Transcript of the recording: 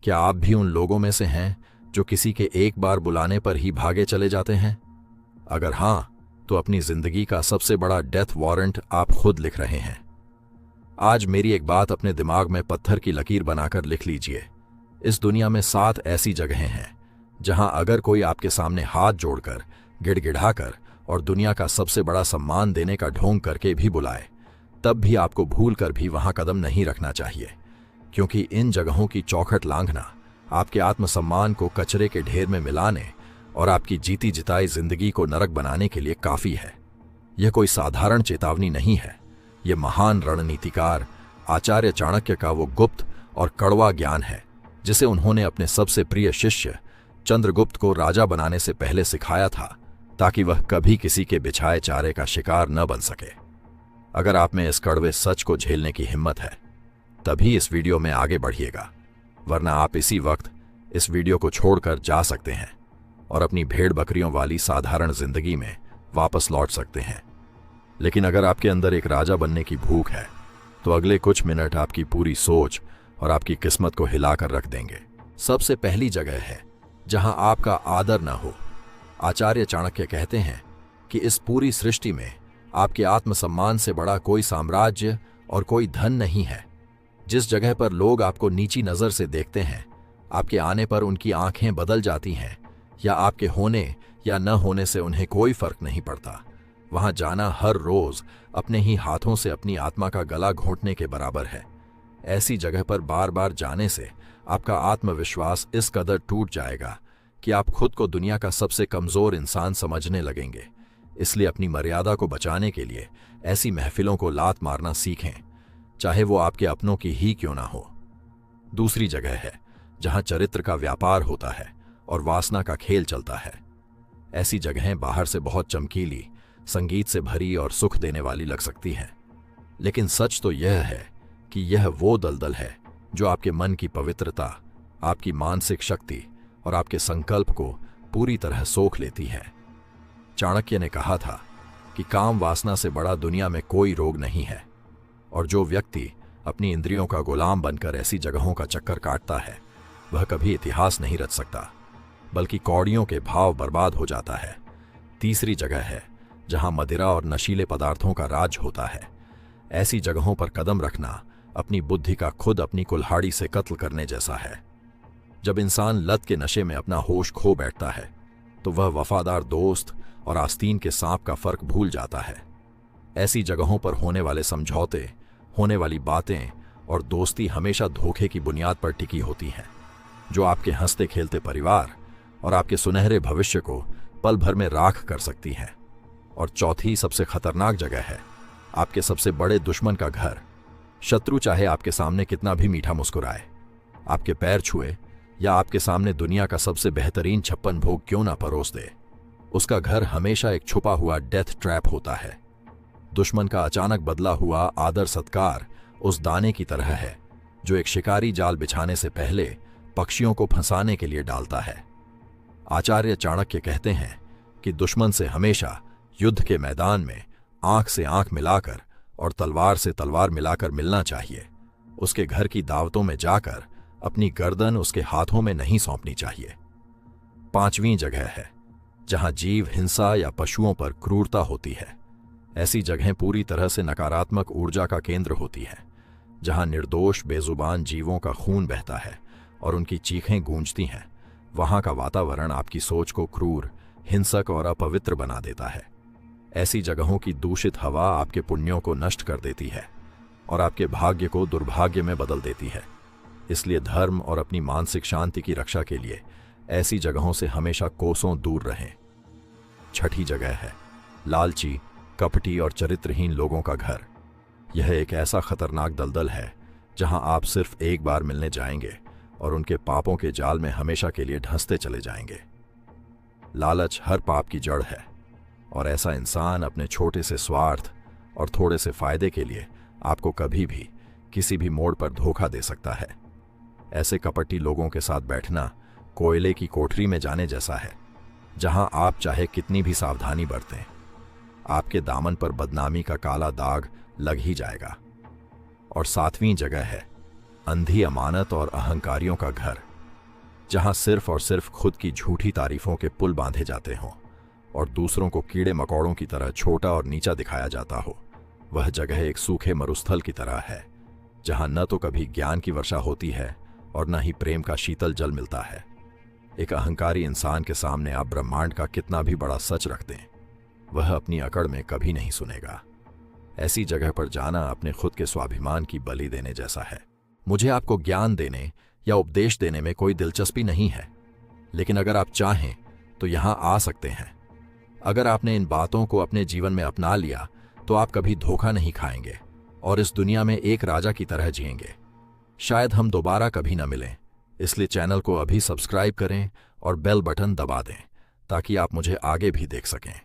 क्या आप भी उन लोगों में से हैं जो किसी के एक बार बुलाने पर ही भागे चले जाते हैं? अगर हां, तो अपनी जिंदगी का सबसे बड़ा डेथ वारंट आप खुद लिख रहे हैं। आज मेरी एक बात अपने दिमाग में पत्थर की लकीर बनाकर लिख लीजिए। इस दुनिया में 7 ऐसी जगहें हैं जहां अगर कोई आपके सामने हाथ जोड़कर, गिड़गिड़ाकर और दुनिया का सबसे बड़ा सम्मान देने का ढोंग करके भी बुलाए, तब भी आपको भूल कर भी वहां कदम नहीं रखना चाहिए, क्योंकि इन जगहों की चौखट लांघना आपके आत्मसम्मान को कचरे के ढेर में मिलाने और आपकी जीती जिताई जिंदगी को नरक बनाने के लिए काफी है। यह कोई साधारण चेतावनी नहीं है। यह महान रणनीतिकार आचार्य चाणक्य का वो गुप्त और कड़वा ज्ञान है जिसे उन्होंने अपने सबसे प्रिय शिष्य चंद्रगुप्त को राजा बनाने से पहले सिखाया था, ताकि वह कभी किसी के बिछाए चारे का शिकार न बन सके। अगर आप में इस कड़वे सच को झेलने की हिम्मत है, तभी इस वीडियो में आगे बढ़िएगा, वरना आप इसी वक्त इस वीडियो को छोड़कर जा सकते हैं और अपनी भेड़ बकरियों वाली साधारण जिंदगी में वापस लौट सकते हैं। लेकिन अगर आपके अंदर एक राजा बनने की भूख है, तो अगले कुछ मिनट आपकी पूरी सोच और आपकी किस्मत को हिलाकर रख देंगे। सबसे पहली जगह है जहां आपका आदर न हो। आचार्य चाणक्य कहते हैं कि इस पूरी सृष्टि में आपके आत्मसम्मान से बड़ा कोई साम्राज्य और कोई धन नहीं है। जिस जगह पर लोग आपको नीची नजर से देखते हैं, आपके आने पर उनकी आंखें बदल जाती हैं या आपके होने या न होने से उन्हें कोई फर्क नहीं पड़ता, वहां जाना हर रोज अपने ही हाथों से अपनी आत्मा का गला घोंटने के बराबर है। ऐसी जगह पर बार बार जाने से आपका आत्मविश्वास इस कदर टूट जाएगा कि आप खुद को दुनिया का सबसे कमजोर इंसान समझने लगेंगे। इसलिए अपनी मर्यादा को बचाने के लिए ऐसी महफिलों को लात मारना सीखें, चाहे वो आपके अपनों की ही क्यों ना हो। दूसरी जगह है जहां चरित्र का व्यापार होता है और वासना का खेल चलता है। ऐसी जगहें बाहर से बहुत चमकीली, संगीत से भरी और सुख देने वाली लग सकती हैं, लेकिन सच तो यह है कि यह वो दलदल है जो आपके मन की पवित्रता, आपकी मानसिक शक्ति और आपके संकल्प को पूरी तरह सोख लेती है। चाणक्य ने कहा था कि काम वासना से बड़ा दुनिया में कोई रोग नहीं है, और जो व्यक्ति अपनी इंद्रियों का गुलाम बनकर ऐसी जगहों का चक्कर काटता है, वह कभी इतिहास नहीं रच सकता, बल्कि कौड़ियों के भाव बर्बाद हो जाता है। तीसरी जगह है जहां मदिरा और नशीले पदार्थों का राज होता है। ऐसी जगहों पर कदम रखना अपनी बुद्धि का खुद अपनी कुल्हाड़ी से कत्ल करने जैसा है। जब इंसान लत के नशे में अपना होश खो बैठता है, तो वह वफादार दोस्त और आस्तीन के सांप का फर्क भूल जाता है। ऐसी जगहों पर होने वाले समझौते, होने वाली बातें और दोस्ती हमेशा धोखे की बुनियाद पर टिकी होती हैं, जो आपके हंसते खेलते परिवार और आपके सुनहरे भविष्य को पल भर में राख कर सकती हैं। और चौथी सबसे खतरनाक जगह है आपके सबसे बड़े दुश्मन का घर। शत्रु चाहे आपके सामने कितना भी मीठा मुस्कुराए, आपके पैर छुए या आपके सामने दुनिया का सबसे बेहतरीन 56 भोग क्यों ना परोस दे, उसका घर हमेशा एक छुपा हुआ डेथ ट्रैप होता है। दुश्मन का अचानक बदला हुआ आदर सत्कार उस दाने की तरह है जो एक शिकारी जाल बिछाने से पहले पक्षियों को फंसाने के लिए डालता है। आचार्य चाणक्य कहते हैं कि दुश्मन से हमेशा युद्ध के मैदान में आंख से आंख मिलाकर और तलवार से तलवार मिलाकर मिलना चाहिए। उसके घर की दावतों में जाकर अपनी गर्दन उसके हाथों में नहीं सौंपनी चाहिए। पांचवीं जगह है जहां जीव हिंसा या पशुओं पर क्रूरता होती है। ऐसी जगहें पूरी तरह से नकारात्मक ऊर्जा का केंद्र होती हैं, जहां निर्दोष बेजुबान जीवों का खून बहता है और उनकी चीखें गूंजती हैं। वहां का वातावरण आपकी सोच को क्रूर, हिंसक और अपवित्र बना देता है। ऐसी जगहों की दूषित हवा आपके पुण्यों को नष्ट कर देती है और आपके भाग्य को दुर्भाग्य में बदल देती है। इसलिए धर्म और अपनी मानसिक शांति की रक्षा के लिए ऐसी जगहों से हमेशा कोसों दूर रहें। छठी जगह है लालची, कपटी और चरित्रहीन लोगों का घर। यह एक ऐसा खतरनाक दलदल है जहां आप सिर्फ एक बार मिलने जाएंगे और उनके पापों के जाल में हमेशा के लिए ढंसते चले जाएंगे। लालच हर पाप की जड़ है, और ऐसा इंसान अपने छोटे से स्वार्थ और थोड़े से फायदे के लिए आपको कभी भी किसी भी मोड़ पर धोखा दे सकता है। ऐसे कपटी लोगों के साथ बैठना कोयले की कोठरी में जाने जैसा है, जहां आप चाहे कितनी भी सावधानी बरतें, आपके दामन पर बदनामी का काला दाग लग ही जाएगा। और सातवीं जगह है अंधी अमानत और अहंकारियों का घर। जहां सिर्फ और सिर्फ खुद की झूठी तारीफों के पुल बांधे जाते हों और दूसरों को कीड़े मकोड़ों की तरह छोटा और नीचा दिखाया जाता हो। वह जगह एक सूखे मरुस्थल की तरह है, जहां न तो कभी ज्ञान की वर्षा होती है और न ही प्रेम का शीतल जल मिलता है। एक अहंकारी इंसान के सामने आप ब्रह्मांड का कितना भी बड़ा सच रख दें, वह अपनी अकड़ में कभी नहीं सुनेगा। ऐसी जगह पर जाना अपने खुद के स्वाभिमान की बलि देने जैसा है। मुझे आपको ज्ञान देने या उपदेश देने में कोई दिलचस्पी नहीं है, लेकिन अगर आप चाहें तो यहां आ सकते हैं। अगर आपने इन बातों को अपने जीवन में अपना लिया तो आप कभी धोखा नहीं खाएंगे और इस दुनिया में एक राजा की तरह जिएंगे। शायद हम दोबारा कभी न मिलें, इसलिए चैनल को अभी सब्सक्राइब करें और बेल बटन दबा दें ताकि आप मुझे आगे भी देख सकें।